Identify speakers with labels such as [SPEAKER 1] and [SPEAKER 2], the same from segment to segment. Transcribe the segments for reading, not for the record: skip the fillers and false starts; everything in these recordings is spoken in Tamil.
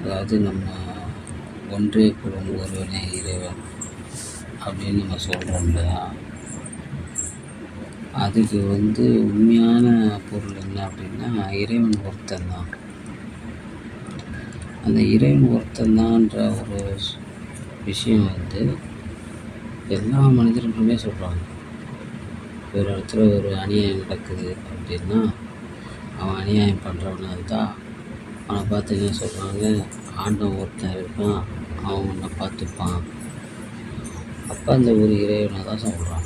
[SPEAKER 1] அதாவது நம்ம ஒன்றே குலம் ஒருவனே இறைவன் அப்படின்னு நம்ம சொல்கிறோம் இல்லையா, அதுக்கு உண்மையான பொருள் என்ன அப்படின்னா இறைவன் ஒருத்தன் தான். அந்த இறைவன் ஒருத்தன் தான்ற ஒரு விஷயம் எல்லா மனிதர்களுமே சொல்கிறாங்க. ஒரு இடத்துல ஒரு அநியாயம் நடக்குது அப்படின்னா அவன் அநியாயம் பண்ணுறவனால தான் அவனை பார்த்து என்ன சொல்கிறாங்க, ஆண்டவன் ஒருத்தன் இருப்பான், அவன் உன்னை பார்த்துப்பான். அப்போ அந்த ஒரு இறைவனை தான் சொல்கிறான்.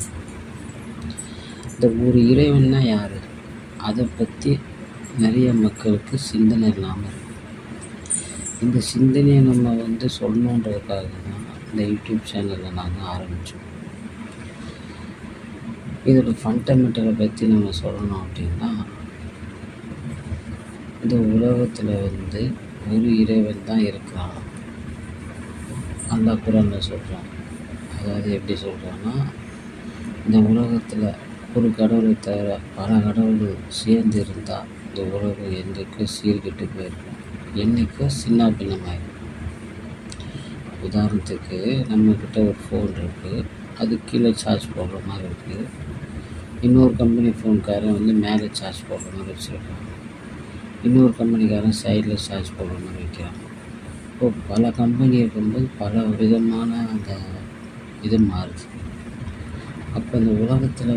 [SPEAKER 1] இந்த ஒரு இறைவன்னா யார், அதை பற்றி நிறைய மக்களுக்கு சிந்தனை இல்லாமல் இருக்கு. இந்த சிந்தனையை நம்ம சொல்லணுன்றதுக்காக தான் இந்த யூடியூப் சேனலில் நாங்கள் ஆரம்பித்தோம். இதோட ஃபண்டமெண்டலை பற்றி நம்ம சொல்லணும் அப்படின்னா, இந்த உலகத்தில் ஒரு இறைவன் தான் இருக்கிறான். அல்லாஹ் குர்ஆனில் சொல்கிறான். அதாவது எப்படி சொல்கிறான்னா, இந்த உலகத்தில் ஒரு கடவுளை தவிர பல கடவுள்கள் சேர்ந்து இருந்தால் இந்த உலகம் என்றைக்கும் சீர்கெட்டு போயிருக்கும், என்றைக்கும் சின்ன பின்னமாயிருக்கும். உதாரணத்துக்கு நம்மக்கிட்ட ஒரு ஃபோன் இருக்குது, அது கீழே சார்ஜ் போடுற மாதிரி இருக்குது. இன்னொரு கம்பெனி ஃபோன்காரன் மேலே சார்ஜ் போடுற மாதிரி வச்சுருக்கான். இன்னொரு கம்பெனிக்காரன் சைடில் சார்ஜ் போடுற மாதிரி வைக்கிறான். இப்போது பல கம்பெனி இருக்கும்போது பல விதமான அந்த இது மாறுது. அப்போ இந்த உலகத்தில்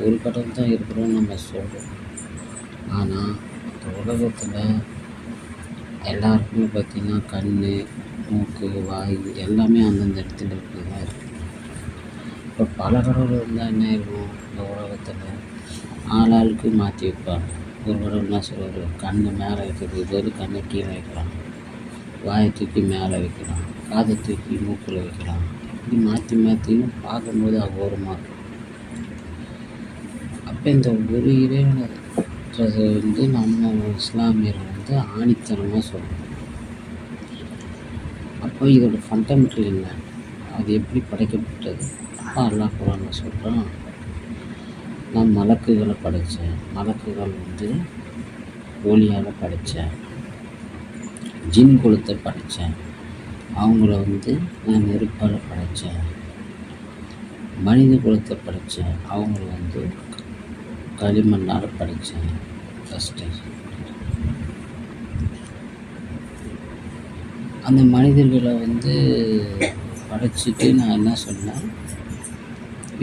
[SPEAKER 1] ஒரு கடவுள் தான் இருக்கிறோன்னு நம்ம சொல்கிறோம். ஆனால் இந்த உலகத்தில் எல்லாருக்குமே பார்த்திங்கன்னா கண், மூக்கு, வாய் எல்லாமே அந்தந்த இடத்துல தான் இருக்குது. இப்போ பல கடவுள் இருந்தால் என்ன இருக்கும், இந்த உலகத்தில் ஆளாளுக்கு மாற்றி வைப்பாங்க. ஒரு கடவுள்னா சொல்லுவார், கண்ணை மேலே வைக்கிறது கண்ணை கீழே வைக்கலாம், வாயை தூக்கி மேலே வைக்கலாம், காதை தூக்கி மூக்கில் வைக்கலாம். இப்படி மாற்றி மாற்றின்னு பார்க்கும்போது அகோரமாக இருக்கும். அப்போ இந்த ஒரு இறைவனை நம்ம இஸ்லாமியர் ஆணித்தனமாக சொல்லணும். அப்போ இதோட ஃபண்டமெண்டல் என்ன, அது எப்படி படைக்கப்பட்டது? அப்போ அல்லாஹ் குர்ஆனில் சொல்கிறான், நான் மலக்குகளை படைத்தேன், மலக்குகள் ஒளியால் படைத்தேன், ஜின் குலத்தை படைத்தேன், அவங்கள நான் நெருப்பால் படைத்தேன், மனித குலத்தை படைத்தேன், அவங்கள களிமண்ணால் படைத்தேன். ஃபஸ்ட்டு அந்த மனிதர்களை படைச்சிட்டு நான் என்ன சொன்னேன்,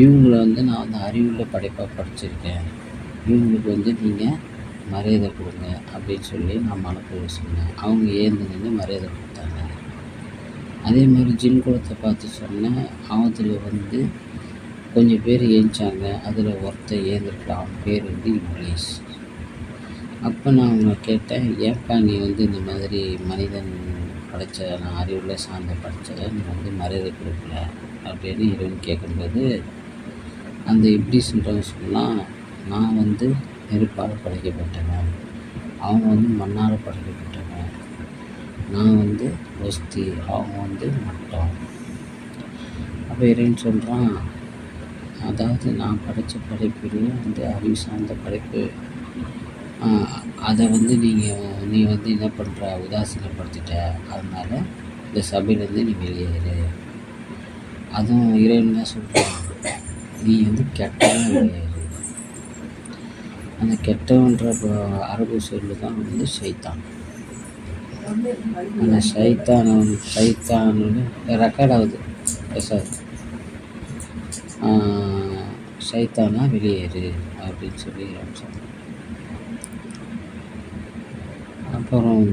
[SPEAKER 1] இவங்களை நான் அறிவுள்ள படைப்பாக படைச்சிருக்கேன், இவங்களுக்கு நீங்கள் மரியாதை கொடுங்க அப்படின்னு சொல்லி நான் மலக்குகளை சொன்னேன். அவங்க ஏந்து மரியாதை கொடுத்தாங்க. அதே மாதிரி ஜின் குலத்தை பார்த்து சொன்னேன், அவத்தில் கொஞ்சம் பேர் ஏஞ்சாங்க, அதில் ஒருத்தர் ஏந்திருக்கலாம், அவன் பேர் இப்ளீஸ். அப்போ நான் அவங்கள கேட்டேன், ஏப்பா நீ இந்த மாதிரி மனிதன் படைத்த, நான் அறிவுள்ள சார்ந்த படைச்சதை நீ மரியாதை கொடுக்கல அப்படின்னு இறைவன் கேட்கும்போது, அந்த இப்ளீஸ்ன்றவன் சொன்னால், நான் நெருப்பால் படைக்கப்பட்டவன், அவங்க மண்ணால் படைக்கப்பட்டவன், நான் ஒஸ்தி, அவங்க மட்டம். அப்போ இறைவன் சொல்கிறான், அதாவது நான் படைத்த படைப்புலையும் அறிவு சார்ந்த படைப்பு, அதை நீ என்ன பண்ணுற, உதாசீனப்படுத்திட்ட, அதனால் இந்த சபையிலேருந்து நீ வெளியேறு. அதுவும் இறைவன் தான் சொல்கிறான், நீ கெட்டவன் வெளியேறு. அந்த கெட்டவன்ற அரபு சொல்லு தான் ஷைத்தான். அந்த சைத்தான் ரெக்கார்ட் ஆகுது பேசாது, சைத்தானா வெளியேறு அப்படின்னு சொல்லி சொன்னாங்க. அப்புறம்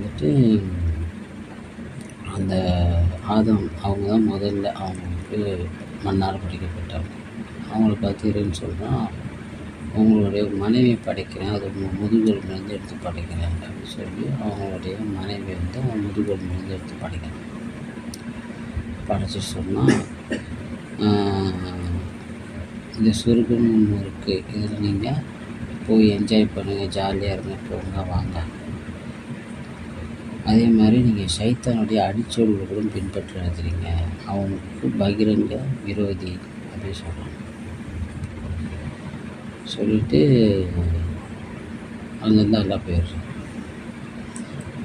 [SPEAKER 1] அந்த ஆதம் அவங்க தான் முதல்ல அவங்களுக்கு மண்ணால் படைக்கப்பட்டாங்க. அவங்கள பார்த்து இறைவன் சொல்கிறான், உங்களுடைய மனைவியை படைக்கிறேன், அது உங்கள் முதுகெலும்புலேருந்து எடுத்து படைக்கிறேன் அப்படின்னு சொல்லி அவங்களுடைய மனைவி அவங்க முதுகெலும்புலேருந்து எடுத்து படைக்கிறேன். படைச்சி சொன்னால், இந்த சொர்க்கம் ஒன்று இருக்குது, இதில் நீங்கள் போய் என்ஜாய் பண்ணுங்கள், ஜாலியாக இருங்க, போங்க வாங்க. அதே மாதிரி நீங்கள் சைத்தானுடைய அடிச்சொல்களும் பின்பற்றாதீங்க, அவனுக்கு பகிரங்க விரோதி அப்படின்னு சொல்கிறாங்க. சொல்லிவிட்டு அங்கேருந்து எல்லாம் போயிடுறேன்.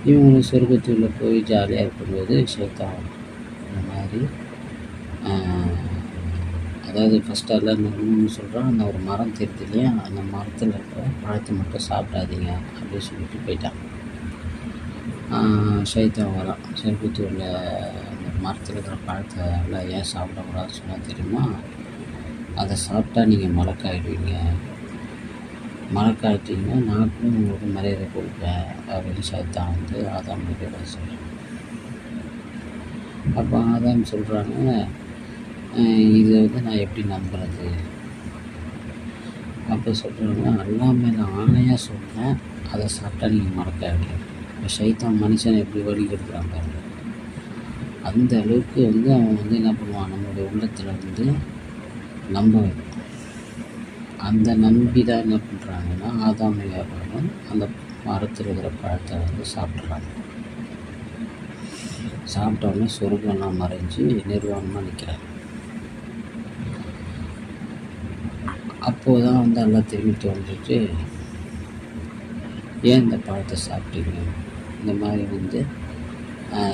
[SPEAKER 1] இவங்களும் சொர்க்கத்துக்குள்ளே போய் ஜாலியாக இருக்கும்போது சைத்தான் இந்த மாதிரி அதாவது ஃபஸ்ட்டு எல்லாம் சொல்கிறான், அந்த ஒரு மரம் தெரியுது இல்லையா, அந்த மரத்தில் இருக்கிற பழத்தை மட்டும் சாப்பிடாதீங்க அப்படின்னு சொல்லிட்டு போயிட்டான். சைத்தான் வரான், சொர்க்கத்துக்குள்ள அந்த மரத்தில் இருக்கிற பழத்தை எல்லாம் ஏன் சாப்பிடக்கூடாதுன்னு சொன்னால் தெரியுமா, அதை சாப்பிட்டா நீங்கள் மலக்காயிடுவீங்க, மலக்காயிட்டீங்கன்னா நானும் உங்களுக்கு மரியாதை கொடுப்பேன் அப்படின்னு சைத்தான் வந்து ஆதாம் கிட்ட சொல்கிறேன். அப்போ ஆதாம் சொல்கிறாங்க, இதை வந்து நான் எப்படி நம்புறது? அப்போ சொல்கிறாங்க, அல்லாஹ் மேலே ஆணையாக சொல்கிறேன், அதை சாப்பிட்டா நீங்கள் மறக்காது. இப்போ சைத்தான் மனுஷனை எப்படி வழிகெடுக்கிறான் பாருங்க. அந்த அளவுக்கு வந்து அவன் வந்து என்ன பண்ணுவான், நம்மளுடைய உள்ளத்தில் வந்து நம்ப வைப்பான். அந்த நம்பி தான் என்ன பண்ணுறாங்கன்னா ஆதாம் வியாபாரம் அந்த மரத்தில் இருக்கிற பழத்தை வந்து சாப்பிட்றாங்க. சாப்பிட்டோன்னே சொர்க்கம்லாம் மறைஞ்சி நிர்வாணமாக நிற்கிறாங்க. அப்போது தான் வந்து எல்லாம் திரும்பி தோன்றிட்டு, ஏன் இந்த பழத்தை சாப்பிட்டீங்க? இந்த மாதிரி வந்து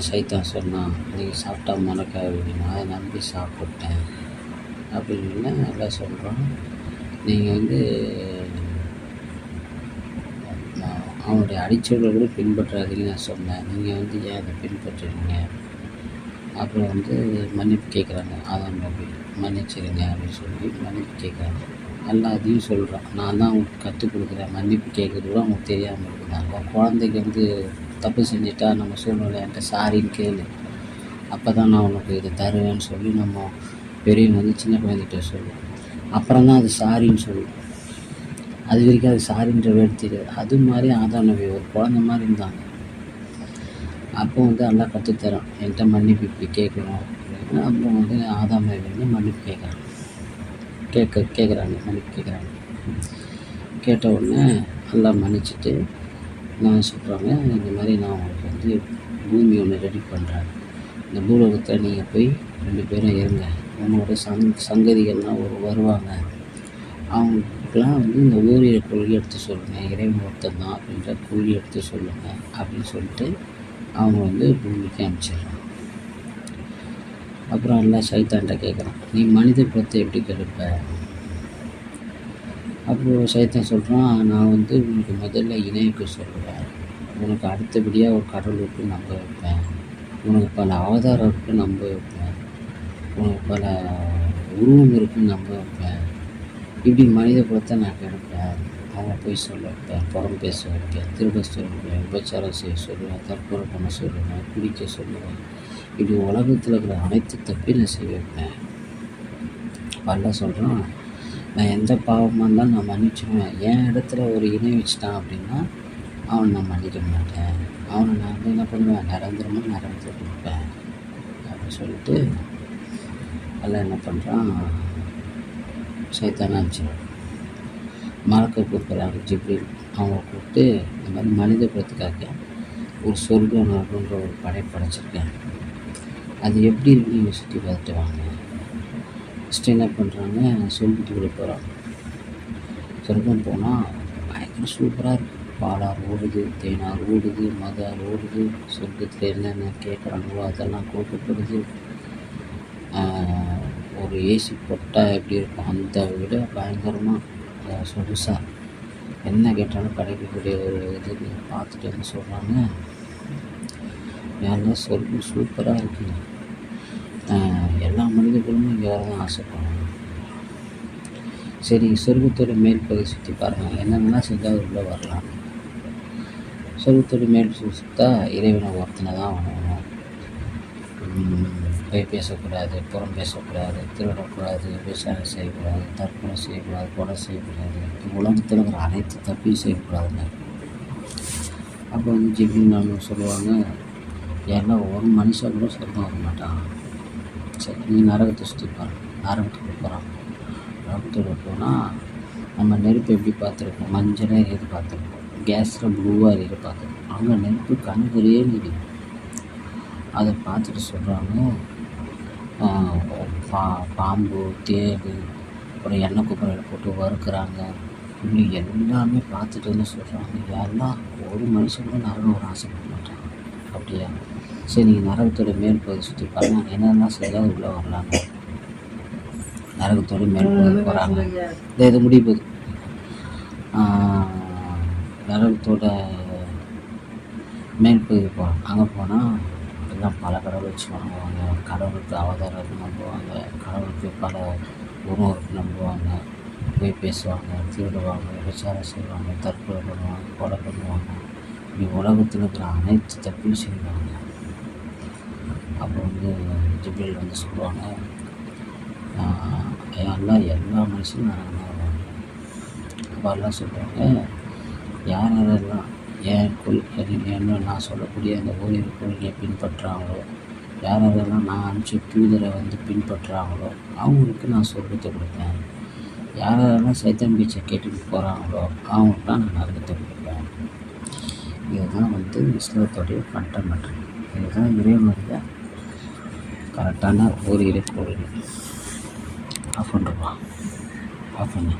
[SPEAKER 1] சைத்தான் சொன்னான், நீங்கள் சாப்பிட்டா மறக்காதீங்க, அதை நம்பி சாப்பிட்டேன் அப்படின்னு எல்லாம் சொல்கிறோம். நீங்கள் வந்து அவனுடைய அடிச்சொல்லை கூட பின்பற்றாதீங்கன்னு நான் சொன்னேன், நீங்கள் வந்து ஏன் அதை பின்பற்றுறீங்க? அப்புறம் வந்து மன்னிப்பு கேட்குறாங்க, ஆதாம் நபி மன்னிச்சிருங்க அப்படின்னு சொல்லி மன்னிப்பு கேட்குறாங்க. எல்லாம் அதையும் சொல்கிறான், நான் தான் அவங்களுக்கு கற்றுக் கொடுக்குறேன், மன்னிப்பு கேட்குறது கூட அவங்களுக்கு தெரியாமல் இருக்குதாங்க. குழந்தைக்கு வந்து தப்பு செஞ்சுட்டா நம்ம சூழ்நிலை என்கிட்ட சாரின்னு கேளு, அப்போ தான் நான் உனக்கு இதை தருவேன்னு சொல்லி நம்ம பெரியவங்க வந்து சின்ன குழந்தைகிட்ட சொல்லுவோம். அப்புறம் தான் அது சாரின்னு சொல்லுவோம். அது வரைக்கும் அது சாரின்ற வேறு தெரியாது. அது மாதிரி ஆதாம் நபி ஒரு குழந்தை மாதிரி இருந்தாங்க. அப்போ வந்து எல்லாம் கற்றுத்தரான், என்கிட்ட மன்னிப்பு இப்படி கேட்கணும் அப்படின்னு. அப்புறம் வந்து ஆதாம் நபி வந்து மன்னிப்பு கேட்குறாங்க மன்னிப்பு கேட்குறாங்க. கேட்ட உடனே எல்லாம் மன்னிச்சுட்டு நான் சொல்கிறாங்க, இந்த மாதிரி நான் உங்களுக்கு வந்து பூமி ஒன்று ரெடி பண்ணுறேன், இந்த பூலோகத்தில் நீங்கள் போய் 2 பேரும் இருங்க, உங்களோட சங்கதிகள்லாம் வருவாங்க, அவங்களுக்கெல்லாம் வந்து இந்த ஓரிரை கொள்கை எடுத்து சொல்லுங்கள், இறைவன் ஒருத்தன் தான் அப்படின்ற கொள்கை எடுத்து சொல்லுங்கள் அப்படின்னு சொல்லிட்டு அவங்க வந்து பூமிக்கு அனுப்பிச்சிடுறாங்க. அப்புறம் எல்லாம் சைத்தான்கிட்ட கேட்குறான், நீ மனித குலத்தை எப்படி கெடுப்ப? அப்போது சைத்தான் சொல்கிறான், நான் வந்து உனக்கு முதல்ல இணைக்கு சொல்லுவேன், உனக்கு அடுத்தபடியாக ஒரு கடவுள் இருக்கு நம்ப வைப்பேன், உனக்கு பல அவதாரம் இருக்குன்னு நம்ப வைப்பேன், உனக்கு பல உருவம் இருக்குன்னு நம்ப வைப்பேன், இப்படி மனித குலத்தை நான் கெடுப்பேன், அவங்க போய் சொல்ல வைப்பேன், புறம் பேச வைப்பேன், திருட சொல்லுவேன், விபச்சாரம் செய்ய சொல்லுவேன், தற்கொலை பண்ண சொல்லுவேன், குடிக்க சொல்லுவேன், இப்படி உலகத்தில் இருக்கிற அனைத்து தப்பையும் நான் செய்ய வைப்பேன். பல்ல சொல்கிறான், நான் எந்த பாவமாக இருந்தாலும் நான் மன்னிச்சுடுவேன், என் இடத்துல ஒரு இணை வச்சுட்டான் அப்படின்னா அவனை நான் மன்னிக்க மாட்டேன், அவனை நான் வந்து என்ன பண்ணுவேன், நிரந்தரமாக நிரந்தர கொடுப்பேன் அப்படின்னு சொல்லிட்டு எல்லாம் என்ன பண்ணுறான், சைத்தானா அனுப்பிச்சிடுவான். மலக்கை கூப்பிட்றாங்க ஜிப்ரீல், அவங்க கூப்பிட்டு இந்த மாதிரி மனித குலத்துக்காக ஒரு சொர்க்கம் நரகன்ற ஒரு படைச்சிருக்கேன், அது எப்படி இருக்குன்னு நீங்கள் சுற்றி பார்த்துட்டு வாங்க. ஃபஸ்ட்டு என்ன பண்ணுறாங்க, சொர்க்கத்துக்குள்ளே போகிறாங்க. சொர்க்கம் போனால் பயங்கர சூப்பராக இருக்குது, பாலாறு ஓடுது, தேனாறு ஓடுது, மதாறு ஓடுது, சொர்க்கத்தில் என்னென்ன கேட்குறாங்களோ அதெல்லாம் கொடுக்கப்படுது. ஒரு ஏசி போட்டால் எப்படி இருக்கும் அந்த விட பயங்கரமாக சொகுசாக என்ன கேட்டாலும் கிடைக்கக்கூடிய ஒரு இது பார்த்துட்டு வந்து சொல்கிறாங்க, எல்லாம் சொர்க்கம் சூப்பராக இருக்குங்க, எல்லா மனிதர்களும் இங்கே வர தான் ஆசைப்படுறாங்க. சரி, சொர்க்கத்தோட மேல் பகுதி சுற்றி பாருங்கள், என்னென்னலாம் செஞ்சால் உள்ளே வரலாம். சொர்க்கத்தோட மேல் சுற்றா இறைவனை ஒருத்தனை தான் வணங்கணும், போய் பேசக்கூடாது, புறம் பேசக்கூடாது, திருடக்கூடாது, விவசாயம் செய்யக்கூடாது, தற்கொலை செய்யக்கூடாது, கொலை செய்யக்கூடாது, உலகத்தில் இருக்கிற அனைத்து தப்பையும் செய்யக்கூடாதுங்க. அப்போ வந்து ஜிப்ரீல் நாங்கள் சொல்லுவாங்க, எல்லாம் ஒரு மனுஷன் கூட சொர்க்கம் வர மாட்டான். சரி, நீ நரகத்தை சுற்றி பாரு. நரகத்துக்கு போகிறான். நரகத்தோடு போனால் நம்ம நெருப்பு எப்படி பார்த்துருக்கோம், மஞ்சளாக எரியுது பார்த்துருக்கோம், கேஸில் ப்ளூவாக எரியுது பார்த்துருக்கோம், அங்கே நெருப்பு கண்ணுக்குள்ளேயே நிற்குது. அதை பார்த்துட்டு சொல்கிறாங்க, பாம்பு, தேடு, அப்புறம் எண்ணெய் குப்பையில் போட்டு வறுக்கிறாங்க, இப்படி எல்லாமே பார்த்துட்டு வந்து சொல்கிறாங்க, எல்லாம் ஒரு மனுஷன் கூட நரகம் ஒரு ஆசைப்பட மாட்டாங்க. அப்படியா, சரி நீங்கள் நரகத்தோட மேல் பகுதி சுற்றி பாருங்க, என்னெல்லாம் செய்தால் உள்ளே வரலாங்க. நரகத்தோட மேல் பகுதி போகிறாங்க, இது முடிய போகுது. நரகத்தோட மேல் பகுதி போகிறோம். அங்கே போனால் எல்லாம் பல கடவுள் வச்சு வணங்குவாங்க, கடவுளுக்கு அவதாரம் நம்புவாங்க, கடவுளுக்கு பல உணவுக்கு நம்புவாங்க, போய் பேசுவாங்க, திருடுவாங்க, விசாரம் செய்வாங்க, தற்கொலை பண்ணுவாங்க, கொலை பண்ணுவாங்க, இப்படி உலகத்தில் இருக்கிற அனைத்து தப்பையும் செய்வாங்க. அப்போ ஜிப்ரீல் சொல்லுவாங்க, எல்லாம் எல்லா மனுஷனும் நரகம் வருவாங்க. அப்போ எல்லாம் சொல்லுவாங்க, யார் யாரெல்லாம் என்ன நான் சொல்லக்கூடிய அந்த ஓரிரு கொள்கையை பின்பற்றுறாங்களோ, யார் யாரெல்லாம் நான் அனுப்பிச்ச தூதரை பின்பற்றுறாங்களோ அவங்களுக்கு நான் சொர்க்கத்தை கொடுப்பேன். யார் யாரெல்லாம் சைத்தான் பேச்சை கேட்டுட்டு போகிறாங்களோ அவங்களுக்குலாம் நான் நரகத்தை கொடுப்பேன். இதுதான் இஸ்லாத்தோடைய ஃபண்டமெண்டல். இதுதான் இறைவனுடைய கரெக்டான ஓரிரு கொள்கை. ஆஃப் பண்ணுறப்பா, ஆஃப் பண்ணு.